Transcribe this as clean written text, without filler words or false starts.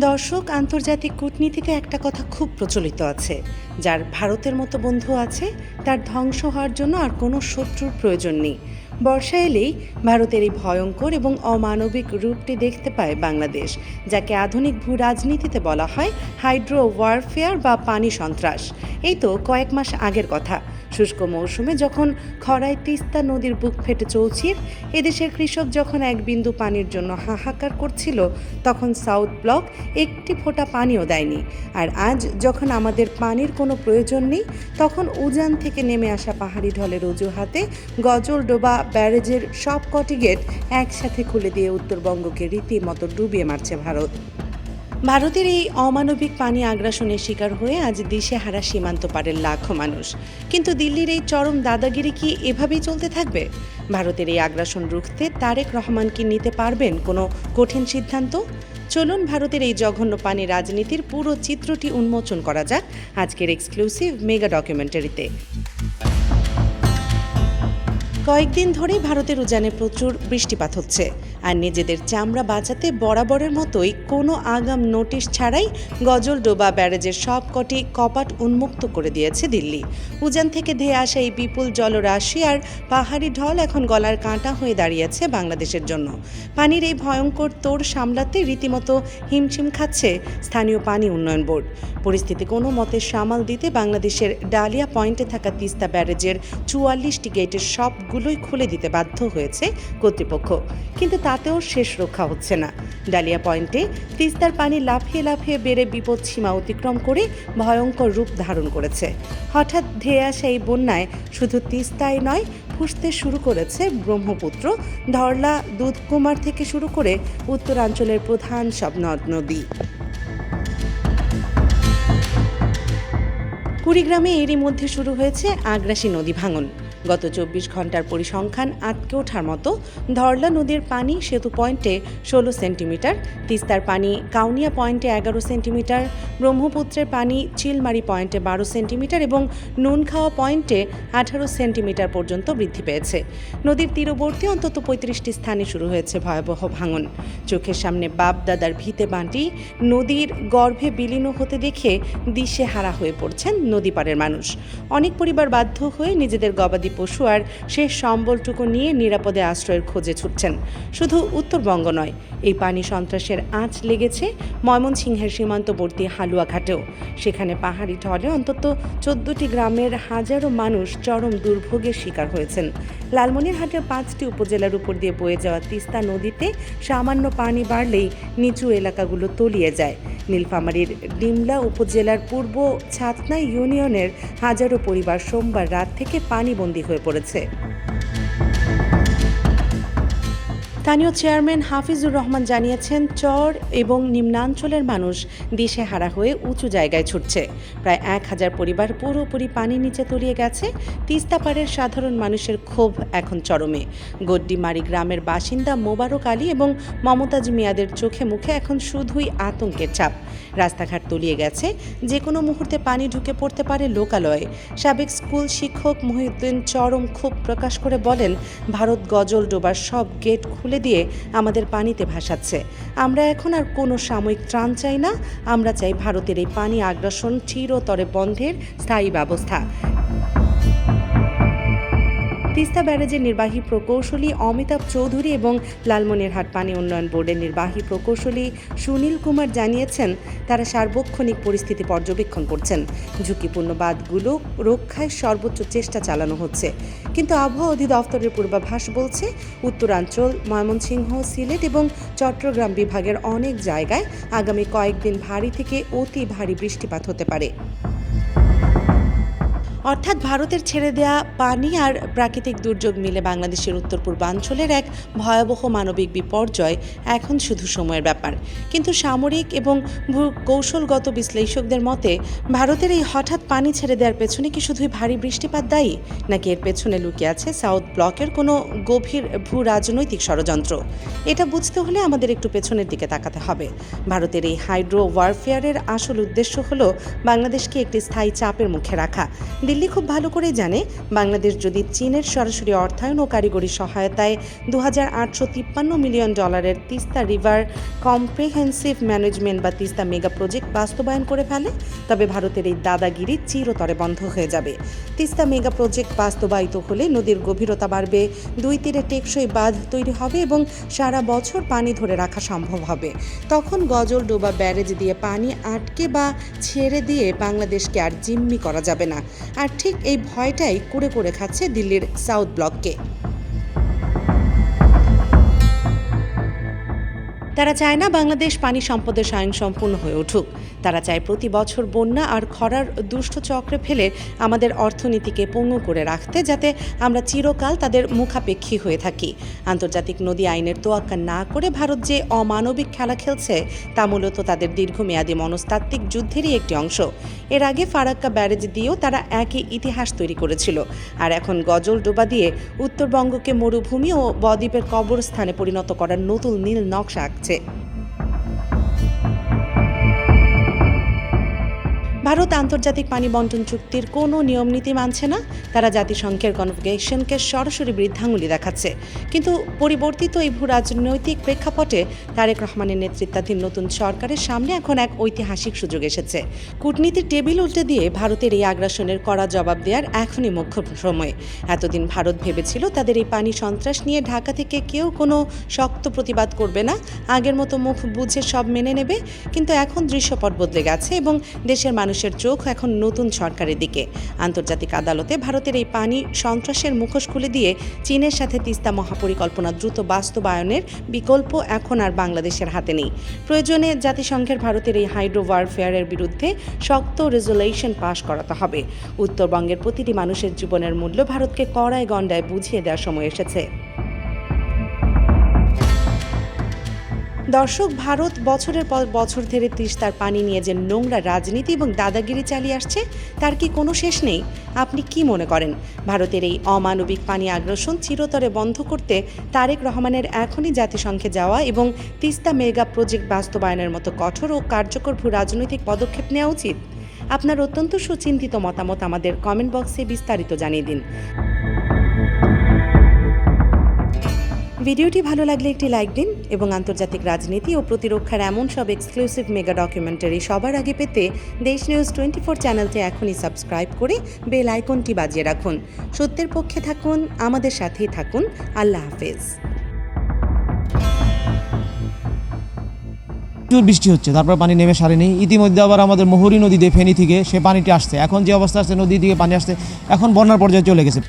দর্শক, আন্তর্জাতিক কূটনীতিতে একটা কথা খুব প্রচলিত আছে, যার ভারতের মতো বন্ধু আছে তার ধ্বংস হওয়ার জন্য আর কোনো শত্রুর প্রয়োজন নেই। বর্ষা এলেই ভারতের এই ভয়ঙ্কর এবং অমানবিক রূপটি দেখতে পায় বাংলাদেশ, যাকে আধুনিক ভূ রাজনীতিতে বলা হয় হাইড্রো ওয়ারফেয়ার বা পানি সন্ত্রাস। এই তো কয়েক মাস আগের কথা, শুষ্ক মৌসুমে যখন খরায় তিস্তা নদীর বুক ফেটে চৌচির, এদেশের কৃষক যখন এক বিন্দু পানির জন্য হাহাকার করছিল, তখন সাউথ ব্লক একটি ফোঁটা পানিও দেয়নি। আর আজ যখন আমাদের পানির কোনো প্রয়োজন নেই, তখন উজান থেকে নেমে আসা পাহাড়ি ঢলের অজুহাতে গজলডোবা ব্যারেজের সব কটি গেট একসাথে খুলে দিয়ে উত্তরবঙ্গকে রীতিমতো ডুবিয়ে মারছে ভারত। ভারতের এই অমানবিক পানি আগ্রাসনের শিকার হয়ে আজ দিশেহারা সীমান্ত পারের লাখো মানুষ। কিন্তু দিল্লির এই চরম দাদাগিরি কি এভাবেই চলতে থাকবে? ভারতের এই আগ্রাসন রুখতে তারেক রহমান কি নিতে পারবেন কোনো কঠিন সিদ্ধান্ত? চলুন ভারতের এই জঘন্য পানি রাজনীতির পুরো চিত্রটি উন্মোচন করা যাক আজকের এক্সক্লুসিভ মেগা ডকুমেন্টারিতে। কয়েকদিন ধরেই ভারতের উজানে প্রচুর বৃষ্টিপাত হচ্ছে, আর নিজেদের চামড়া বাঁচাতে বরাবরের মতোই কোনো আগাম নোটিশ ছাড়াই গজলডোবা ব্যারেজের সব কটি কপাট উন্মুক্ত করে দিয়েছে দিল্লি। উজান থেকে ধেয়ে আসা এই বিপুল জলরাশি আর পাহাড়ি ঢল এখন গলার কাঁটা হয়ে দাঁড়িয়েছে বাংলাদেশের জন্য। পানির এই ভয়ঙ্কর তোড় সামলাতে রীতিমতো হিমশিম খাচ্ছে স্থানীয় পানি উন্নয়ন বোর্ড। পরিস্থিতি কোনো মতে সামাল দিতে বাংলাদেশের ডালিয়া পয়েন্টে থাকা তিস্তা ব্যারেজের ৪৪টি গেটের সবগুলোই খুলে দিতে বাধ্য হয়েছে কর্তৃপক্ষ। কিন্তু তাতেও শেষ রক্ষা হচ্ছে না। ডালিয়া পয়েন্টে তিস্তার পানি লাফিয়ে লাফিয়ে বেড়ে বিপদ সীমা অতিক্রম করে ভয়ঙ্কর রূপ ধারণ করেছে। হঠাৎ ধেয়ে আসা এই বন্যায় শুধু তিস্তায় নয়, ফুসতে শুরু করেছে ব্রহ্মপুত্র, ধরলা, দুধকুমার থেকে শুরু করে উত্তরাঞ্চলের প্রধান সব নদ নদী। কুড়িগ্রামে এরই মধ্যে শুরু হয়েছে আগ্রাসী নদী ভাঙন। গত ২৪ ঘন্টার পরিসংখ্যান আটকে ওঠার মতো। ধরলা নদীর পানি সেতু পয়েন্টে ১৬ সেন্টিমিটার, তিস্তার পানি কাউনিয়া পয়েন্টে ১১ সেন্টিমিটার, ব্রহ্মপুত্রের পানি চিলমারি পয়েন্টে ১২ সেন্টিমিটার এবং নুনখাওয়া পয়েন্টে ১৮ সেন্টিমিটার পর্যন্ত বৃদ্ধি পেয়েছে। নদীর তীরবর্তী অন্তত ৩৫টি স্থানে শুরু হয়েছে ভয়াবহ ভাঙন। চোখের সামনে বাপ দাদার ভিটে বাঁটি নদীর গর্ভে বিলীন হতে দেখে দিশেহারা হয়ে পড়ছেন নদীপাড়ের মানুষ। অনেক পরিবার বাধ্য হয়ে নিজেদের গবাদি পশু আর শেষ সম্বলটুকু নিয়ে নিরাপদে আশ্রয়ের খোঁজে ছুটছেন। শুধু উত্তরবঙ্গ নয়, এই পানি সন্ত্রাসের আঁচ লেগেছে ময়মনসিংহের সীমান্তবর্তী হালুয়াঘাটেও। সেখানে পাহাড়ি ঢলে অন্তত ১৪টি গ্রামের হাজারো মানুষ চরম দুর্ভোগের শিকার হয়েছেন। লালমনিরহাটের ৫টি উপজেলার উপর দিয়ে বয়ে যাওয়া তিস্তা নদীতে সামান্য পানি বাড়লেই নিচু এলাকাগুলো তলিয়ে যায়। নীলফামারীর ডিমলা উপজেলার পূর্ব ছাতনা ইউনিয়নের হাজারো পরিবার সোমবার রাত থেকে পানিবন্দী হয়ে পড়েছে। স্থানীয় চেয়ারম্যান হাফিজুর রহমান জানিয়েছেন, চর এবং নিম্নাঞ্চলের মানুষ দিশেহারা হয়ে উঁচু জায়গায় ছুটছে। প্রায় ১,০০০ পরিবার পুরোপুরি পানির নিচে তলিয়ে গেছে। তিস্তা পাড়ের সাধারণ মানুষের ক্ষোভ এখন চরমে। গড্ডিমারি গ্রামের বাসিন্দা মোবারক আলী এবং মমতাজ মিয়াদের চোখে মুখে এখন শুধুই আতঙ্কের ছাপ। রাস্তাঘাট তলিয়ে গেছে, যে কোনো মুহূর্তে পানি ঢুকে পড়তে পারে লোকালয়ে। সাবেক স্কুল শিক্ষক মহিউদ্দিন চরম ক্ষোভ প্রকাশ করে বলেন, ভারত গজলডোবার সব গেট খুলে দিয়ে আমাদের পানিতে ভাসাচ্ছে। আমরা এখন আর কোনো সাময়িক ত্রাণ চাই না, আমরা চাই ভারতের এই পানি আগ্রাসন চিরতরে বন্ধের স্থায়ী ব্যবস্থা। তিস্তা ব্যারেজের নির্বাহী প্রকৌশলী অমিতাভ চৌধুরী এবং লালমনিরহাট পানি উন্নয়ন বোর্ডের নির্বাহী প্রকৌশলী সুনীল কুমার জানিয়েছেন, তারা সার্বক্ষণিক পরিস্থিতি পর্যবেক্ষণ করছেন। ঝুঁকিপূর্ণ বাঁধগুলো রক্ষায় সর্বোচ্চ চেষ্টা চালানো হচ্ছে। কিন্তু আবহাওয়া অধিদপ্তরের পূর্বাভাস বলছে, উত্তরাঞ্চল, ময়মনসিংহ, সিলেট এবং চট্টগ্রাম বিভাগের অনেক জায়গায় আগামী কয়েকদিন ভারী থেকে অতি ভারী বৃষ্টিপাত হতে পারে। অর্থাৎ ভারতের ছেড়ে দেয়া পানি আর প্রাকৃতিক দুর্যোগ মিলে বাংলাদেশের উত্তর পূর্বাঞ্চলের এক ভয়াবহ মানবিক বিপর্যয় এখন শুধু সময়ের ব্যাপার। কিন্তু সামরিক এবং কৌশলগত বিশ্লেষকদের মতে, ভারতের এই হঠাৎ পানি ছেড়ে দেওয়ার পেছনে কি শুধুই ভারী বৃষ্টিপাত দায়ী, নাকি এর পেছনে লুকিয়ে আছে সাউথ ব্লকের কোনো গভীর ভূ রাজনৈতিক ষড়যন্ত্র? এটা বুঝতে হলে আমাদের একটু পেছনের দিকে তাকাতে হবে। ভারতের এই হাইড্রো ওয়ারফেয়ারের আসল উদ্দেশ্য হলো বাংলাদেশকে একটি স্থায়ী চাপের মুখে রাখা। দিল্লি খুব ভালো করেই জানে বাংলাদেশ যদি চীনের সরাসরি অর্থায়ন ও কারিগরি সহায়তায় $2,853 million Teesta river comprehensive management বা তিস্তা মেগা প্রজেক্ট বাস্তবায়ন করে ফেলে, তবে ভারতের এই দাদাগিরি চিরতরে বন্ধ হয়ে যাবে। তিস্তা মেগা প্রজেক্ট বাস্তবায়িত হলে নদীর গভীরতা বাড়বে, দুই তীরে টেকসই বাঁধ তৈরি হবে এবং সারা বছর পানি ধরে রাখা সম্ভব হবে। তখন গজলডোবা ব্যারেজ দিয়ে পানি আটকে বা ছেড়ে দিয়ে বাংলাদেশকে আর জিম্মি করা যাবে না। আর ঠিক এই ভয়টাই কুরে কুরে খাচ্ছে দিল্লির সাউথ ব্লককে। তারা চায় না বাংলাদেশ পানি সম্পদে স্বয়ংসম্পূর্ণ হয়ে উঠুক। তারা চায় প্রতি বছর বন্যা আর খরার দুষ্ট চক্রে ফেলে আমাদের অর্থনীতিকে পঙ্গু করে রাখতে, যাতে আমরা চিরকাল তাদের মুখাপেক্ষী হয়ে থাকি। আন্তর্জাতিক নদী আইনের তোয়াক্কা না করে ভারত যে অমানবিক খেলা খেলছে তা মূলত তাদের দীর্ঘমেয়াদী মনস্তাত্ত্বিক যুদ্ধেরই একটি অংশ। এর আগে ফারাক্কা ব্যারেজ দিয়েও তারা একই ইতিহাস তৈরি করেছিল, আর এখন গজলডোবা দিয়ে উত্তরবঙ্গকে মরুভূমি ও বদ্বীপের কবরস্থানে পরিণত করার নতুন নীল নকশা আঁকছে। ভারত আন্তর্জাতিক পানি বন্টন চুক্তির কোনো নিয়মনীতি মানছে না। তারা জাতিসংঘের কনভোকেশনকে সরাসরি বৃদ্ধাঙ্গুলি দেখাচ্ছে। কিন্তু পরিবর্তিত এই ভূ রাজনৈতিক প্রেক্ষাপটে তারেক রহমানের নেতৃত্বাধীন নতুন সরকারের সামনে এখন এক ঐতিহাসিক সুযোগ এসেছে। কূটনীতির টেবিল উল্টে দিয়ে ভারতের এই আগ্রাসনের কড়া জবাব দেওয়ার এখনই মুখ্য সময়। এতদিন ভারত ভেবেছিল তাদের এই পানি সন্ত্রাস নিয়ে ঢাকা থেকে কেউ কোনো শক্ত প্রতিবাদ করবে না, আগের মতো মুখ বুঝে সব মেনে নেবে। কিন্তু এখন দৃশ্যপট বদলে গেছে এবং দেশের মানুষের চোখ এখন নতুন সরকারের দিকে। আন্তর্জাতিক আদালতে ভারতের এই পানি সন্ত্রাসের মুখোশ খুলে দিয়ে চীনের সাথে তিস্তা মহাপরিকল্পনা দ্রুত বাস্তবায়নের বিকল্প এখন আর বাংলাদেশের হাতে নেই। প্রয়োজনে জাতিসংঘের ভারতের এই হাইড্রো ওয়ারফেয়ারের বিরুদ্ধে শক্ত রেজুলেশন পাশ করাতে হবে। উত্তরবঙ্গের প্রতিটি মানুষের জীবনের মূল্য ভারতকে কড়ায় গণ্ডায় বুঝিয়ে দেওয়ার সময় এসেছে। দর্শক, ভারত বছরের পর বছর ধরে তিস্তার পানি নিয়ে যে নোংরা রাজনীতি এবং দাদাগিরি চালিয়ে আসছে তার কি কোনো শেষ নেই? আপনি কি মনে করেন ভারতের এই অমানবিক পানি আগ্রাসন চিরতরে বন্ধ করতে তারেক রহমানের এখনই জাতিসংঘে যাওয়া এবং তিস্তা মেগা প্রজেক্ট বাস্তবায়নের মতো কঠোর ও কার্যকর ভূ রাজনৈতিক পদক্ষেপ নেওয়া উচিত? আপনার অত্যন্ত সুচিন্তিত মতামত আমাদের কমেন্ট বক্সে বিস্তারিত জানিয়ে দিন। ভিডিওটি ভালো লাগলে একটি লাইক দিন এবং আন্তর্জাতিক রাজনীতি ও প্রতিরক্ষার এমন সব এক্সক্লুসিভ মেগা ডকুমেন্টারি সবার আগে পেতে দেশ নিউজ 24 চ্যানেলটি এখনই সাবস্ক্রাইব করে বেল আইকনটি বাজিয়ে রাখুন। সত্যের পক্ষে থাকুন, আমাদের সাথেই থাকুন। আল্লাহ হাফেজ। বৃষ্টি হচ্ছে, তারপর পানি নেমে সারেনি। ইতিমধ্যে আবার আমাদের মুহুরী নদী দিয়ে ফেনী থেকে সে পানিটি আসছে। এখন যে অবস্থা আসছে, নদী থেকে পানি আসছে, এখন বন্যার পর্যায়ে চলে গেছে।